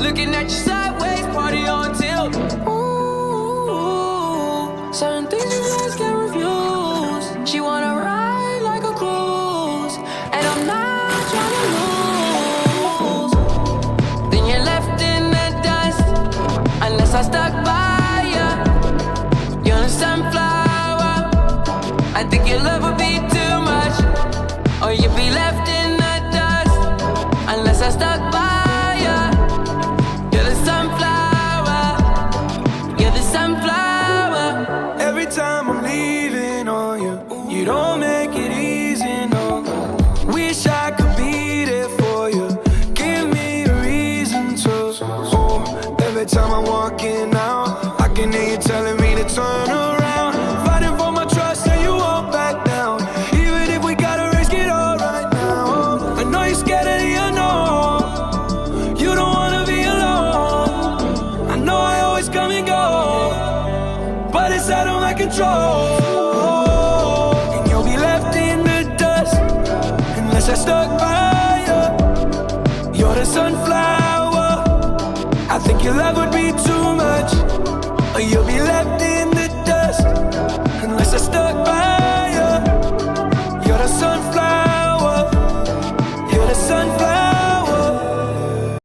Looking at you sideways, party on tilt. Ooh, certain things you guys can't refuse. She wanna ride like a cruise, and I'm not trying to lose. Then you're left in the dust, unless I stuck by ya. You're a sunflower. I think your love would be too much, or you'd be left in the dust, unless I stuck by ya. You're the sunflower. You're the sunflower. Every time I'm leaving on you, you don't make it easy, no. Wish I could be there for you. Give me a reason to. Oh, every time I'm walking out, I can hear you telling me to turn around. Fighting for my trust and you won't back down. Even if we gotta risk it all right now. I know you're scared of the unknown. You don't wanna be alone. I know I always come and go, but it's out of my control. And you'll be left in the dust, unless I stuck by you. You're the sunflower. I think your love would be too much, or you'll be left in the dust, unless I stuck by